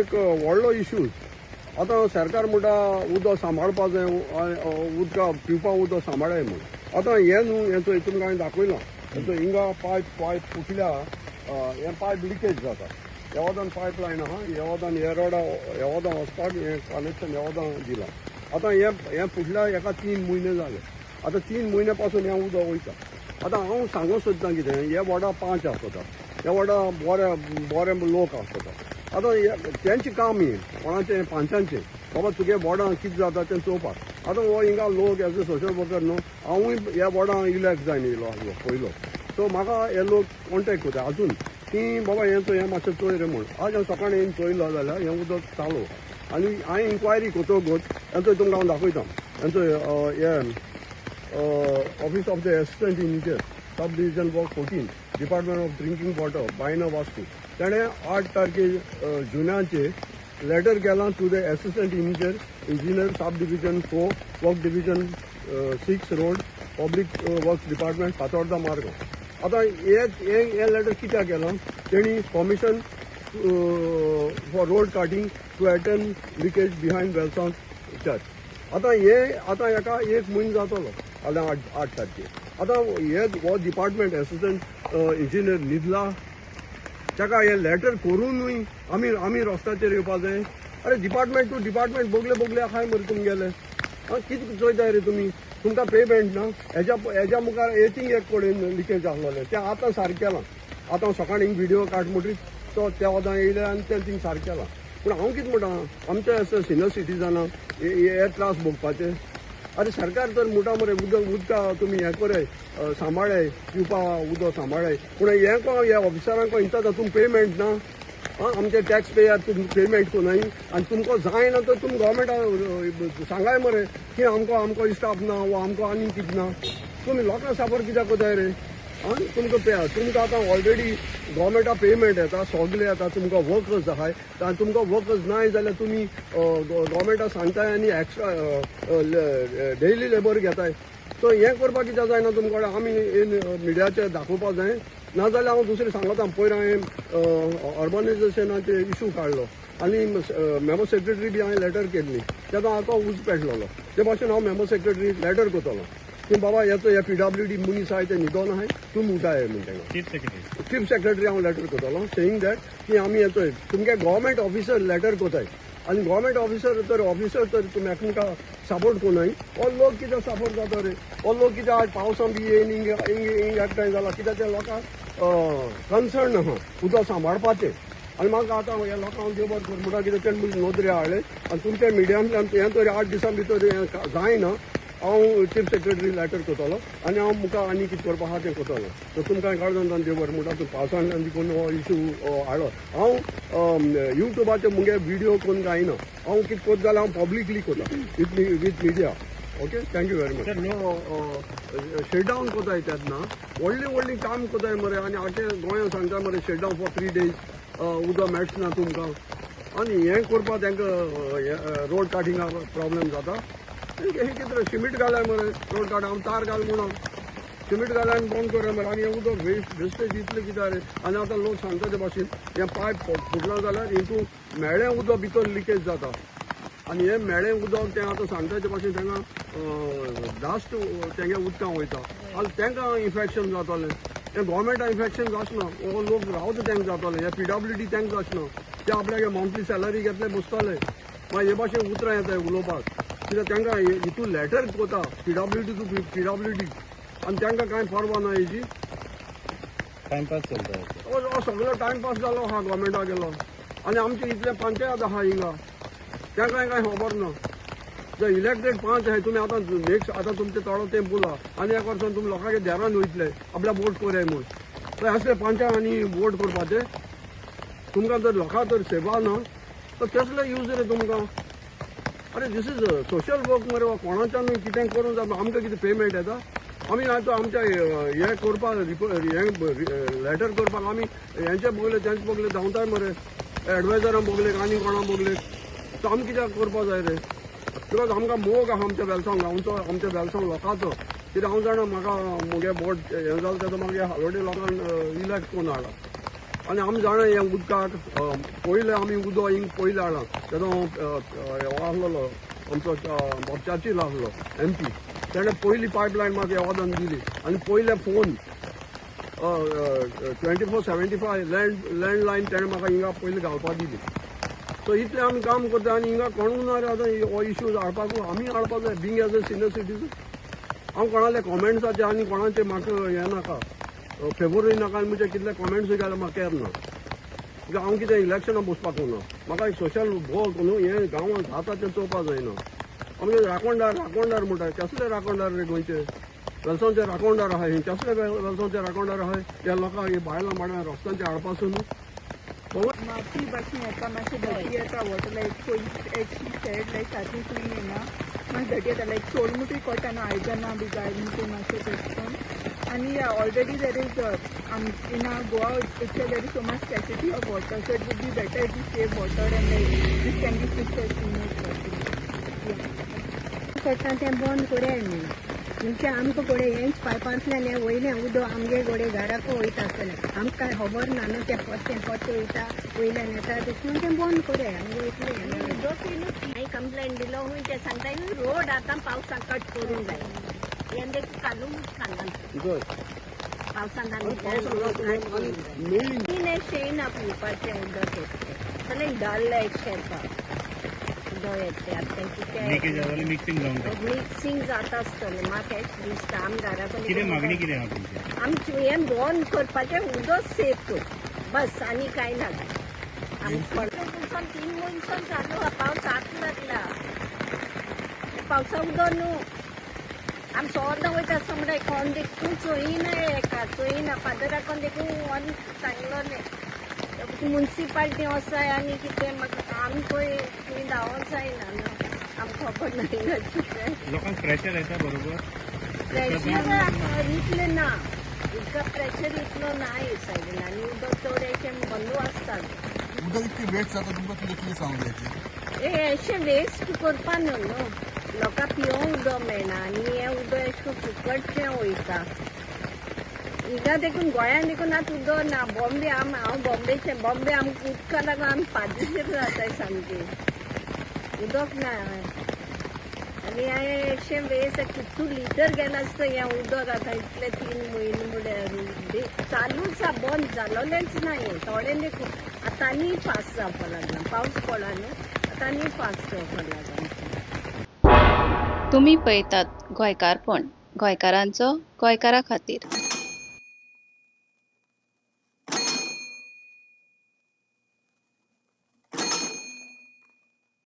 एक व्हडलो इश्यूज आतां सरकार म्हणटा उदक सांबाळपा जाय उदका पिवपा उदक सांबाळाय म्हूण आतां हें न्हू हेचो हितून हांवें दाखयलां हेचो हिंगा पायप फुटल्या हें पायप लिकेज जाता ह्या वदान पायप लायन आहा ह्या वदान हे रोडा ह्या वदान वचपाक हें कनेक्शन ह्या वदान दिलां आतां हें फुटल्या हेका 3 म्हयने जाले आतां 3 म्हयने पासून हें उदक वयता आतां हांव सांगूं सोदतां कितें हे वडा 5 आसता ह्या वडा बरे लोक आसता आतां तेंचें काम ही कोणाचें पांचांचें बाबा तुगे वॉर्डां कितें जाता तें चोवपाक आतां हो हिंगा लोक एज अ सोशल वर्कर न्हू हांवूय ह्या वॉर्डां इलेक्ट जावन येयलो आसलो पयलो सो म्हाका हे लोक कॉन्टेक्ट करता अजून की बाबा हें मातशें चोय रे म्हूण आज हांव सकाळीं येवन चोयलो जाल्यार हें उदक चालू आनी हांवें इन्क्वायरी कोतोगूच हेंचो तुमकां हांव दाखयतां हेंचो हें office of the assistant engineer sub division work 14 department of drinking water Baina Vasco ताणें 8 तारखे जुनाचे लेटर केलां to the assistant engineer sub division 4 work division 6 road public works department Fatorda Margao आतां हे लेटर कित्याक केलां तेणी permission for road cutting to attend leakage behind Velsao church आतां हेका 1 म्हयनो जातलो फाल्यां 8 तारखेक आतां हो डिपार्टमेंट असिस्टंट इंजिनियर न्हिदला ताका हें लेटर करूनूय आमी रस्त्याचेर येवपा जाय अरे डिपार्टमेंट टू डिपार्टमेंट बोगले आहाय मरे तुमगेले कितें चोयताय रे तुमी तुमकां पेमेंट ना हेज्या मुखार एथींग एक कडेन लिकेज आसलोलें तें आतां सारकें केलां आतां सकाळीं व्हिडिओ काड म्हणटरी तो त्या वदां येयले आनी तें थिंग सारकें केलां पूण हांव कितें म्हणटा आमच्या एस सिनियर सिटीजनां हे त्रास भोगपाचे अरे सरकार तर म्हणटा मरे उदका तुमी हें कराय सांबाळाय पिवपा उदक सांबाळाय पूण हे ऑफिसरांक इंता तुमकां पेमेंट ना आमचे टॅक्स पेयर तुमकां पेमेंट कोनाय आनी तुमकां जाय ना तर तुमी गव्हर्मेंटाक सांगाय मरे की आमको स्टाफ ना वो आमको आनी कितें ना तुमी लोकांक सापर कित्याक कोताय रे तुमकां आतां ऑलरेडी गव्हर्मेंटा पेमेंट येता सगळे येता तुमकां वर्कर्स आहाय तुमकां वर्कर्स नाय जाल्यार तुमी गव्हर्मेंटाक सांगताय आनी एक्स्ट्रा डेली लेबर घेताय सो हें करपाक कित्याक जायना तुमकां आमी मिडियाचेर दाखोवपाक जाय नाजाल्यार हांव दुसरें सांगता पयर हांवें अर्बनायजेशनाचे इशू काडलो आनी मेंबर सेक्रेटरी बी हांवें लेटर केल्ली तेका हाका उज पेटलोलो ते भाशेन हांव मेंबर सेक्रेटरी लेटर करतलो की बाबा हेचो हे PWD मुनीस आहाय ते न्हिदोन आहाय तुमी उठाय म्हण ताका चीफ सेक्रेटरी हांव लेटर करतलो सेयींग दॅट की आमी हेचो तुमगे गव्हर्मेंट ऑफिसर लेटर कोताय आनी गव्हर्मेंट ऑफिसर तर तुमी एकामेकाक सपोर्ट कोनाय हो लोक कित्याक सपोर्ट जाता रे हो लोक कित्याक आज पावसान बी येयन हिंग एकठांय जाला कित्याक त्या लोकांक कन्सर्न आहा उदक सांबाळपाचें आनी म्हाका आतां ह्या लोकांक देव बरें कर म्हणटा कितें तेणे नोंदणी हाडले आनी तुमच्या मिडियांतल्यान हें तरी 8 दिसां भितर जायना हांव चीफ सेक्रेटरी लेटर करतलो आनी हांव मुखार आनी कितें करपा आहा तें करतलो सो तुमकां काळजान देव बरें म्हणटा तूं पावसान कोण हो इशू हाडलो हांव युट्यूबाचेर मुगे व्हिडिओ कोण गायना हांव कितें करता जाल्यार हांव पब्लिकली करता with media okay thank you very much shutdown कोताय तेन्ना व्हडली काम कोताय मरे आनी आख्या गोंयांत सांगता मरे शेटडावन फॉर 3 days उदक मेळचना तुमकां आनी हें करपाक तांकां रोड काटिंगा प्रॉब्लेम जाता हे कितें सिमीट घालाय मरे रोड काट हांव तार घाल म्हणून सिमीट घालाय आनी बंद कर मरे आनी हें उदक वेस्टेज इतलें कित्याक रे आनी आतां लोक सांगता ते भाशेन हें पायप फुटलां जाल्यार हितून मेळ्ळें उदक भितर लिकेज जाता आनी हें मेळ्ळें उदक तें आतां सांगता ते भाशेन तांकां जास्त तेंगे उदकां वयता आनी तांकां इन्फेक्शन जातालें हें गोवोरमेंटाक इन्फेक्शन जाचना हो लोक रावता तांकां जातालें हें PWD तांकां जाचना ते आपल्याक मंथली सॅलरी घेतले बसताले मागीर हे भाशेन उतरां येताय उलोवपाक कित्याक तांकां हितून लेटर कोता PWD टू PWD आनी तांकां कांय परवा ना हेजी टायमपास चलता हो सगळो टायमपास जालो आहा गव्हर्मेंटाक गेलो आनी आमचे इतले पंचायत आहा हिंगा तांकांय कांय खबर ना जर इलेक्टेड 5 आहाय तुमी आतां नेक्स्ट आतां तुमचे थोडो तेंप उरला आनी एक वर्सान तुमी लोकांचे देरान वयतले आपल्या वोट कोराय म्हूण तर असले पंचायत आनी वोट करपाचे तुमकां जर लोकां तर सेवा ना तर कसले यूज रे तुमकां अरे दीस इज सोशल वर्क मरे कोणाच्यानूय कितें करूं जाय आमकां कितें पेमेंट येता आमी आतां आमच्या हें करपाक लेटर करपाक आमी हेंचे बोगले तेंचे बोगले धांवताय मरे एडवायजरां बोगले आनी कोणा बोगले सो आमी कित्याक करपा जाय रे बिकॉज आमकां मोग आहा आमच्या वेलसांव गांवचो आमच्या वेलसांव लोकांचो कित्याक हांव जाणा म्हाका मुगे बोट हें जालें तेदो म्हाका हालोडे लोकांक इलेक्ट कोन्न हाडा आनी आमी जाणा हे उदकाक पयले आमी उदक हिंग पयले हाडला तेदो हो आसलो आमचो मोर्चाचील आसलो MP तेणें पयली पायपलायन म्हाका ह्या वदान दिली आनी पयले फोन 24/75 लँडलायन तेणें म्हाका हिंगा पयली घालपाक दिली. सो इतलें आमी काम करता आनी हिंगा कोणूच ना रे आतां हो इश्यू हाडपाक आमी हाडपाक जाय being as a senior citizen. हांव कोणाले कॉमेंट्साचे आनी कोणाचे म्हाका हें नाका फेवरूय नाका आनी म्हजे कितले कॉमेंट्सूय घाल्यार म्हाका केर ना कित्याक हांव कितें इलेक्शनाक बसपाक ना म्हाका एक सोशल वर्क न्हू हें गांवांत जाता तें चोवपाक जायना. आमगे राखणदार म्हणटा कसले राखणदार रे गोंयचे वेलसांवचे राखणदार आहाय कसले वेलसांवचे राखणदार आहाय त्या लोकांक हे बायलां माड्या रस्त्यांचे हाडपासून माती भाशेन येता मातशें धटी येता वॉटर लायक सेड लायक सारकी क्लीन येना मातशें धटी येता लायक सोल मुठी कोटा आयदनां बी जाय मुठी मातशें तेशकोन आनी already there is in Goa it's there is so much scarcity of water so it would be better to save water and like this can be करता तें बंद कोडे न्ही म्हणजे आमकां कोडे हेंच पायपांतल्यान हें वयलें उदक आमगे गोडे घराक वयता आसतलें आमकां कांय खबर ना न्हू तें पोट वयता वयल्यान येता तेश म्हूण तें बंद कोडे आमगे इतलें हांवें कंप्लेंट दिलो हूंय ते सांगताय रोड आतां पावसाक कट करूंक जाय हें देखून काडूंक सांगला पावसान आनी शेयना पिवपाचें उदक येता जाल्यार घाललें शेताक उदक येता आतां कितें मिक्सिंग जाता आसतलें म्हाका अशें दिसता आमी घरा कडेन आमचें हें बंद करपाचें उदक सेव कर बस आनी कांय नाका आमी पडसून 3 म्हयने चालू पावस आतां लागला पावसा उदक न्हू आमी सोद्दां वयता समजा कोण देखून चोयना हेका चोयना फादराक देखून वन सांगलोलें मुन्सिपाल्टी वसाय आनी कितें म्हाका आमी पळय तुमी धांवोंक जायना न्हू आमकां खबर ना कितें लोकांक प्रेशर येता बरोबर प्रेशर इतलें ना उदका प्रेशर इतलो ना हे सायडीन आनी उदक चड अशें बंदू आसता उदक इतकें वेस्ट जाता तुमकां कितें सांगूंक जाय हे अशें वेस्ट करपा न्हू लोकांक पिवंक उदक मेळना आनी हें उदक अशें फुकटचें वयता हिंगा देखून गोंयान देखून आतां उदक ना बॉम्बे हांव बॉम्बेचें बॉम्बे आमकां उदका लागून आमी पाद्रीशीर जाताय सामकी उदक ना आनी हांवें अशें वेस्ट कितू लिटर गेलां आसता हें उदक आतां इतले 3 म्हयने म्हळ्यार चालूच आसा बंद जालोलेंच ना हें थोडें देखून आतां आनी फास्ट जावपाक लागला पावस पडला न्हू आतां आनी फास्ट जावपाक लागला तुम्ही पळयतात गोंयकारपण गोंयकारांचो गोंयकारा खातीर.